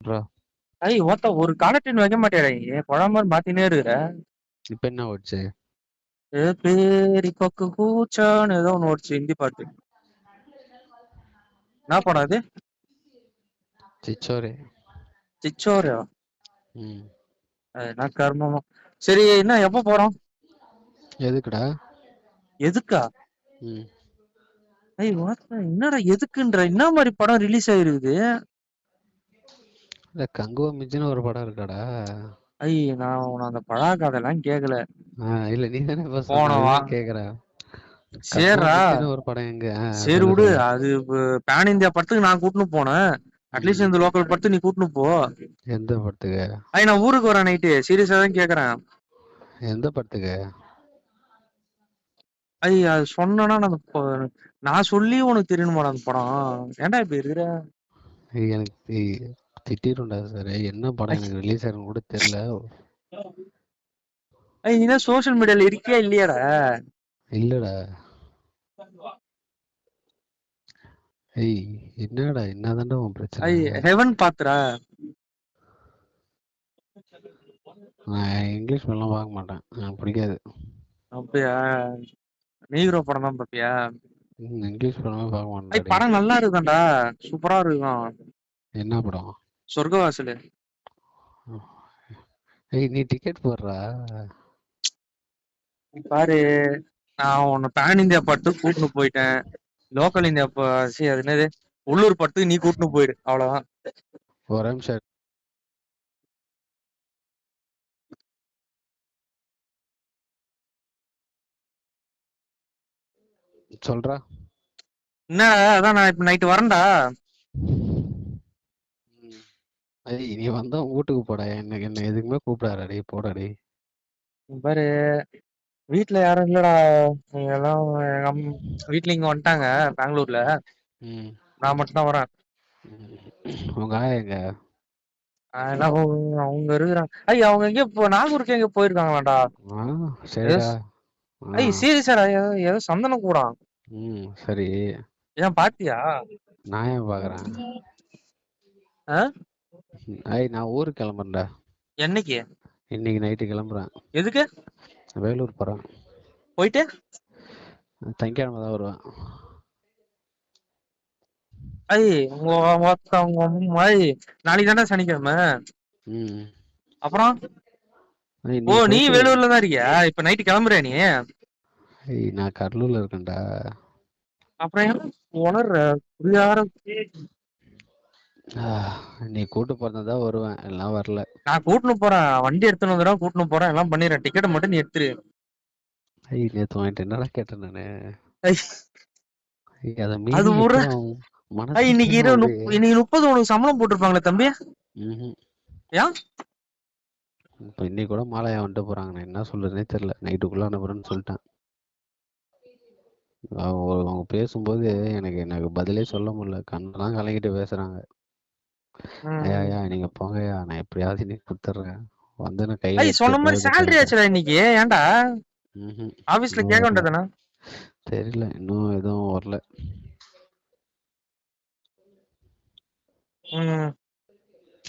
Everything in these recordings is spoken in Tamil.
ப்ரோ ஒரு காலட்டின் வைக்க மாட்டேடா நீ குழம்பு மாத்தினே இருக்கிற. இப்ப என்ன ஓடுச்சு? பேரி கொக்கு கூச்சான்னு ஏதோ ஒண்ணு ஓடிச்சு ஹிந்தி பாட்டு. என்ன படம் அது? சிச்சோரே. சிச்சோரா? ம். என்ன கர்மமா. சரி என்ன எப்ப போறோம்? எதுக்குடா? எதுக்கா? ம். என்னடா எதுக்குன்ற என்ன மாதிரி படம் ரிலீஸ் ஆயிருக்குது? இல்ல கங்குவா மிஞ்சின்னு ஒரு படம் இருக்காடா. நான் உன அந்த படா கதையெல்லாம் கேட்கல. இல்ல நீ தானே இப்ப சொன்ன, போனவா அதுதான் கேக்குறேன். கங்குவா சரிடா, மிஞ்சின்னு ஒரு படம் எங்க? சரி சொல்லு விடு. சொல்லு. அது பேன் இந்தியா படத்துக்கு நான் கூட்டினு போனேன். அட்லீஸ்ட் ம். இந்த லோக்கல் படத்துக்கு நீ கூட்டினு போ. எந்த படத்துக்கு? நான் ஊருக்கு வரேன் நைட்டு. சீரியஸா தான் கேக்குறேன். எந்த படத்துக்கு? அது சொன்னா நான் சொல்லி உனக்கு தெரியணுமாடா அந்த படம்? ஏன்டா இப்ப இருக்கிற? எனக்கு திட்டிருண்டா சார். என்ன படம் எனக்கு ரிலீஸ் ஆகும் கூட தெரியல. நீ தான் சோசியல் மீடியால இருக்கியா இல்லையாடா? இல்லடா. என்னடா என்னதான்டா உன் பிரச்சனை? ஹெவன் பாத்துறா. நான் இங்கிலீஷ் படம்லாம் பார்க்க மாட்டேன், எனக்கு பிடிக்காது. அப்படியா? நீக்ரோ படம் தான் பாப்பியா? இங்கிலீஷ் படமே பார்க்க மாட்டேன்டாடி. படம் நல்லா இருக்கும்டா, சூப்பரா இருக்கும். என்ன படம்? சொர்க்கவாசல். நீ டிக்கெட் போடுறா. பாரு, நான் உன்னை பேன் இந்தியா படத்துக்கு கூட்டின்னு போயிட்டேன். லோக்கல் இந்தியா அது என்னது, உள்ளூர் படத்துக்கு நீ கூட்டின்னு போயிடு, அவ்வளவுதான். ஒரு நிமிஷம். சொல்றா. என்ன? அதான் நான் இப்ப நைட்டு வரேன்டா. நீ வந்தா வீட்டுக்கு போடா, என்ன என்ன எதுக்குமே கூப்பிடாடா போடாடி. பாரு, வீட்டுல யாரும் இல்லடா. எல்லாம் வீட்டுல இங்க வந்துட்டாங்க பெங்களூர்ல. நான் மட்டும் தான் வரேன். உங்க ஆயா எங்க? அவங்க இருக்கிறாங்க. அவங்க எங்க நாகூருக்கு எங்க போயிருக்காங்களாடா? சரிடா. சீரியஸாடா, ஏதோ சந்தனம் கூட. சரி. ஏன் பாத்தியா? நான் ஏன் பாக்குறேன்? நான் ஊருக்கு கிளம்புறேன்டா. என்னைக்கு? இன்னைக்கு நைட்டு கிளம்புறேன். எதுக்கு? வேலூர் போறேன். போயிட்டு சனிக்கிழமை தான் வருவேன். நாளைக்கு தானே சனிக்கிழமை. அப்புறம் நீ போயிட்டு வேலூர்ல தான் இருக்கியா? இப்ப நைட்டு கிளம்புற நீ? நான் கடலூர்ல இருக்கேன்டா. அப்புறம் என்ன உணர்ற? புரியாத. நீ கூட்டு போறதான் வருவேன், எல்லாம் வரல. நான் கூட்டினு போறேன், வண்டி எடுத்துன்னு வந்துடும், கூட்டினு போறேன், எல்லாம் பண்ணிடுறேன். டிக்கெட் மட்டும் நீ எடுத்துரு. நேத்து வாங்கிட்டு என்னடா கேட்டேன் நானு? அது இன்னைக்கு 30 உனக்கு சம்பளம் போட்டிருப்பாங்களே தம்பி. ஏன் இப்ப இன்னைக்கு கூட மாலையா வந்துட்டு போறாங்க, நான் என்ன சொல்றதுனே தெரியல. நைட்டுக்குள்ள அனுப்புறேன்னு சொல்லிட்டேன். அவங்க பேசும்போது எனக்கு பதிலே சொல்ல முடியல, கண்ணெல்லாம் கலங்கிட்டு பேசுறாங்க. ஐயா நீங்க போங்கய்யா, நான் எப்படியாவது இன்னைக்கு கொடுத்துட்றேன். வந்து நான் கையில சொன்ன மாதிரி சேலரி ஆச்சுடா இன்னைக்கு. ஏன்டா ஆபீஸ்ல கேட்க வேண்டியதுதானே? தெரியல, இன்னும் எதுவும் வரல.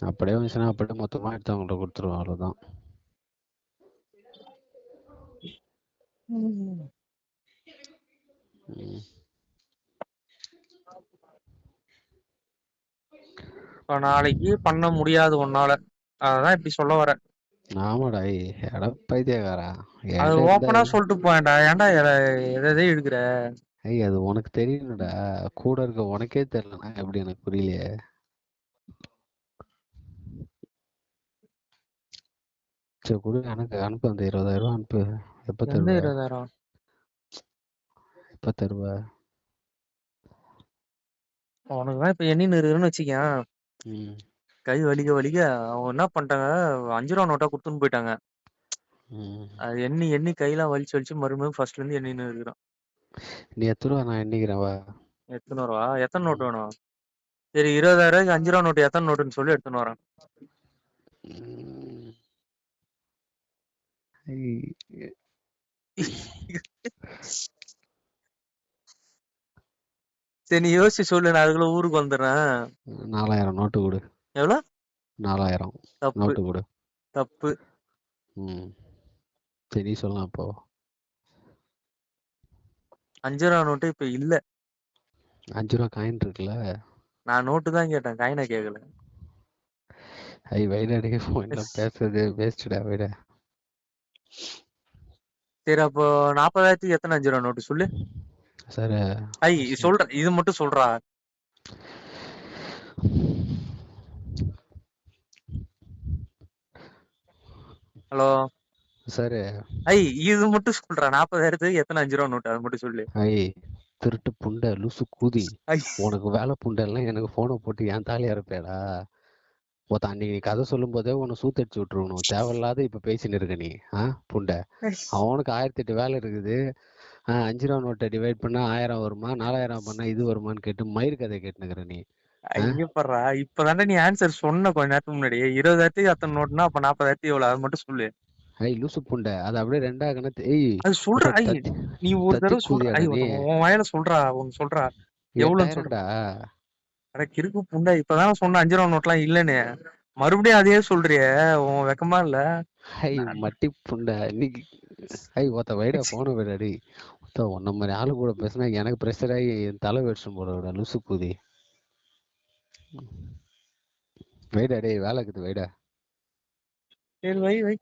அப்படியே வந்துச்சுன்னா அப்படியே மொத்தமா எடுத்து அவங்கள்ட்ட கொடுத்துருவோம், அவ்வளவுதான். நாளைக்கு பண்ண முடியாது உன்னால, அதான் இப்படி சொல்ல வர. ஆமாடா. எடா பைத்தியக்காரா, அது ஓப்பனா சொல்லிட்டு போயேன்டா. ஏன்டா எதை இழுக்கிற? அது உனக்கு தெரியணும்டா, கூட இருக்க உனக்கே தெரியலனா எப்படி? எனக்கு புரியலையே. சரி கொடு, எனக்கு அனுப்பு, அந்த 20,000 ரூபா அனுப்பு. எப்ப தருவ? 20,000? எப்ப தருவ? உனக்குதான் இப்ப எண்ணின்னு இருக்குன்னு வச்சுக்கேன். கை வலிக்க வலிக்க அவங்க என்ன பண்ணிட்டாங்க, 5 ரூபா நோட்டா கொடுத்துன்னு போயிட்டாங்க. அது எண்ணி எண்ணி கையெல்லாம் வலிச்சு வலிச்சு மறுபடியும் ஃபர்ஸ்ட்ல இருந்து எண்ணின்னு இருக்கிறான். நீ எத்தனை ரூபா? நான் எண்ணிக்கிறேன் வா. எத்தனை ரூபா? எத்தனை நோட்டு வேணும்? சரி 20,000 ரூபாய்க்கு 5 ரூபா நோட்டு எத்தனை நோட்டுன்னு சொல்லி எடுத்துன்னு வரேன். சரி நீ யோசிச்சு சொல்லு, நான் அதுக்குள்ள ஊருக்கு வந்துடுறேன். 4,000 நோட்டு கொடு. எவ்வளவு? 4000 தப்பு நோட்டு கொடு. தப்பு. சரி நீ சொல்லலாம் அப்போ. 5 ரூபா நோட்டு இப்ப இல்ல. 5 ரூபா காயின் இருக்குல்ல. நான் நோட்டு தான் கேட்டேன், காயினை கேட்கல. வைடா போன்ல பேசுறது வேஸ்டா வைடா. சரி அப்போ 40,000 எத்தனை 5 ரூபா நோட்டு சொல்லு. சார் சொல்ற, இது மட்டும் சொல்றா. ஹலோ சார் இது மட்டும் சொல்றா. 40,000 எத்தனை 5 ரூபா நோட்டு, அது மட்டும் சொல்லு. திருட்டு புண்டை லூசு கூதி, உனக்கு வேலை புண்டை எல்லாம் எனக்கு போனை போட்டு என் தாலியா இருப்பேடா. அன்னைக்கு நீ கதை சொல்லும் போதே உன்னை சூத்தடிச்சு விட்டுருக்கணும். தேவையில்லாத இப்ப பேசின்னு இருக்க நீ. புண்டை அவனுக்கு 1008 வேலை இருக்குது. 5 ரூபா நோட்டை டிவைட் பண்ணா 1000 வருமா, 4000 பண்ணா இது வருமான்னு கேட்டு மயிர் கதை கேட்டுனுக்குற நீ. ஐயப்பறா, இப்பதானே நீ ஆன்சர் சொன்ன கொஞ்ச நேரத்துக்கு முன்னாடி. 20,000 அத்தனை நோட்டுனா அப்ப 40,000 எவ்வளவு, அது மட்டும் சொல்லு. லூசு புண்டை, அது அப்படியே ரெண்டா கணத்து. அது சொல்ற. நீ ஒரு தடவை சொல்ற. உன் வாயில சொல்றா, ஒன்னு சொல்றா. எவ்வளவுன்னு சொல்றா. அட கிறுக்கு புண்டை, இப்பதான் சொன்ன 5 ரூபா நோட்லாம் இல்லன்னு. மறுபடியும் அதே சொல்றிய, உன் வெக்கமா இல்ல? மட்டி புண்டை இன்னைக்கு. ஒருத்த வைடா போன வைடாடி. உன்ன மாதிரி ஆளு கூட பேசினா எனக்கு ப்ரெஷர் ஆகி என் தலை வெடிச்சும் போட விட லூசு கூதி. வைடா டே வேலை இருக்குது வைடா. சரி வை.